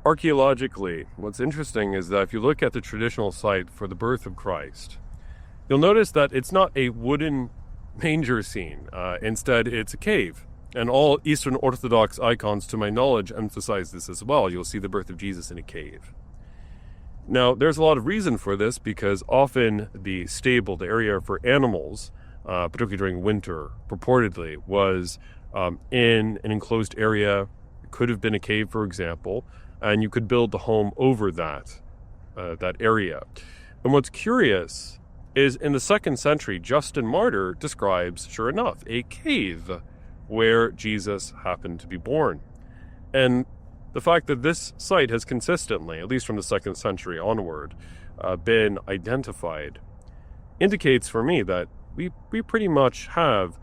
Archaeologically, what's interesting is that if you look at the traditional site for the birth of Christ, you'll notice that it's not a wooden manger scene. Instead, it's a cave. And all Eastern Orthodox icons, to my knowledge, emphasize this as well. You'll see the birth of Jesus in a cave. Now, there's a lot of reason for this because often the stable, the area for animals, particularly during winter, purportedly was in an enclosed area. It could have been a cave, for example, and you could build the home over that area. And what's curious is in the 2nd century, Justin Martyr describes, sure enough, a cave where Jesus happened to be born. And the fact that this site has consistently, at least from the 2nd century onward, been identified indicates for me that we pretty much have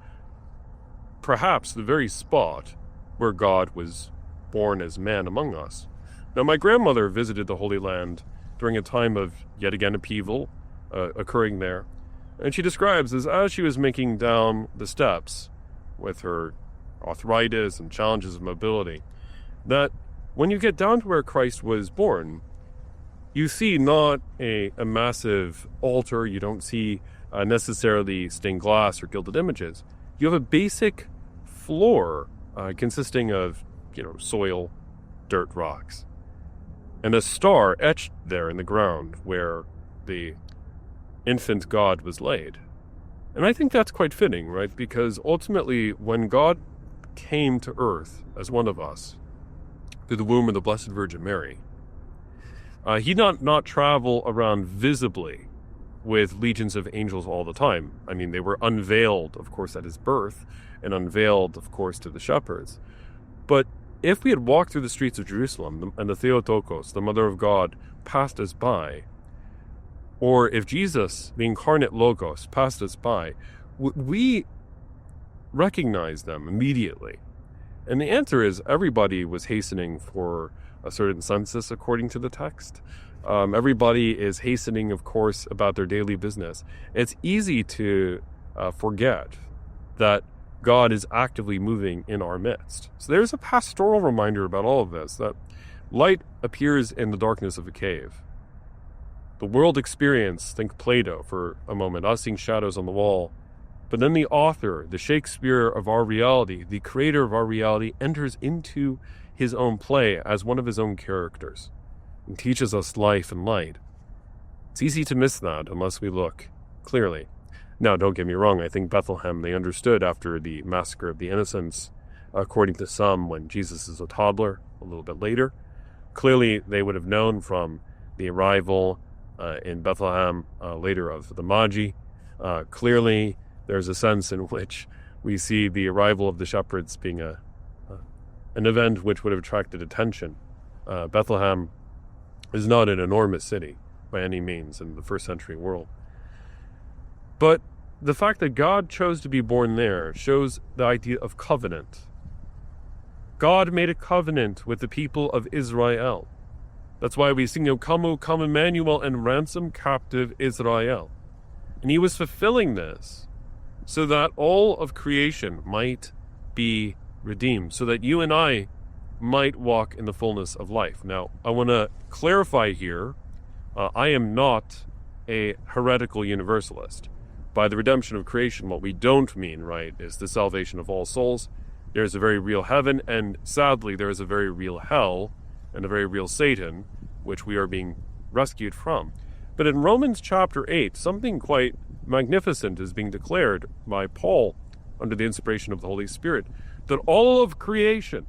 perhaps the very spot where God was born as man among us. Now, my grandmother visited the Holy Land during a time of, yet again, upheaval occurring there. And she describes as she was making down the steps with her arthritis and challenges of mobility, that when you get down to where Christ was born, you see not a massive altar, you don't see necessarily stained glass or gilded images. You have a basic floor consisting of, soil, dirt, rocks, and a star etched there in the ground where the infant God was laid. And I think that's quite fitting, right? Because ultimately, when God came to earth as one of us, through the womb of the Blessed Virgin Mary, he did not travel around visibly with legions of angels all the time. I mean, they were unveiled, of course, at his birth, and unveiled, of course, to the shepherds. But if we had walked through the streets of Jerusalem, and the Theotokos, the Mother of God, passed us by, or if Jesus, the incarnate Logos, passed us by, we recognize them immediately. And the answer is everybody was hastening for a certain census, according to the text. Everybody is hastening, of course, about their daily business. It's easy to forget that God is actively moving in our midst. So there's a pastoral reminder about all of this, that light appears in the darkness of a cave. The world experience, think Plato for a moment, us seeing shadows on the wall. But then the author, the Shakespeare of our reality, the creator of our reality, enters into his own play as one of his own characters and teaches us life and light. It's easy to miss that unless we look clearly. Now, don't get me wrong, I think Bethlehem, they understood after the massacre of the innocents, according to some, when Jesus is a toddler, a little bit later. Clearly, they would have known from the arrival in Bethlehem later of the Magi. Clearly, there's a sense in which we see the arrival of the shepherds being an event which would have attracted attention. Bethlehem is not an enormous city by any means in the 1st century world. But the fact that God chose to be born there shows the idea of covenant. God made a covenant with the people of Israel. That's why we sing, Come, come Emmanuel, and ransom captive Israel. And he was fulfilling this so that all of creation might be redeemed, so that you and I might walk in the fullness of life. Now, I want to clarify here, I am not a heretical universalist. By the redemption of creation, what we don't mean, right, is the salvation of all souls. There's a very real heaven, and sadly, there is a very real hell and a very real Satan, which we are being rescued from. But in Romans chapter 8, something quite magnificent is being declared by Paul under the inspiration of the Holy Spirit, that all of creation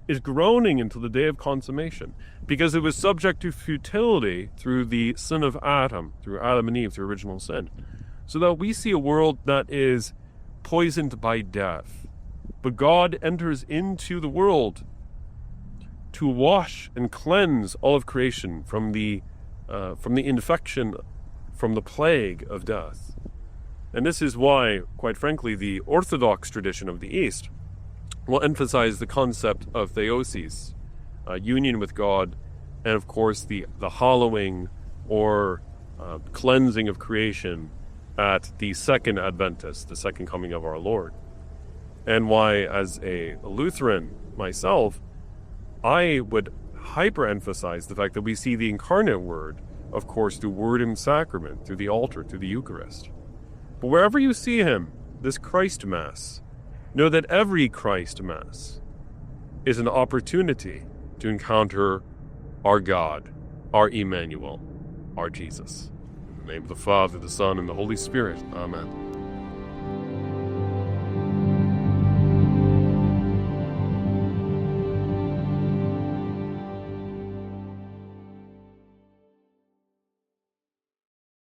is groaning until the day of consummation, because it was subject to futility through the sin of Adam, through Adam and Eve, through original sin. So that we see a world that is poisoned by death. But God enters into the world to wash and cleanse all of creation from the infection, from the plague of death. And this is why, quite frankly, the Orthodox tradition of the East will emphasize the concept of theosis, union with God, and of course the hollowing or cleansing of creation at the second Adventist, the second coming of our Lord. And why, as a Lutheran myself, I would hyper-emphasize the fact that we see the incarnate Word, of course, through Word and Sacrament, through the altar, through the Eucharist. But wherever you see him, this Christ Mass, know that every Christ Mass is an opportunity to encounter our God, our Emmanuel, our Jesus. In the name of the Father, the Son, and the Holy Spirit. Amen.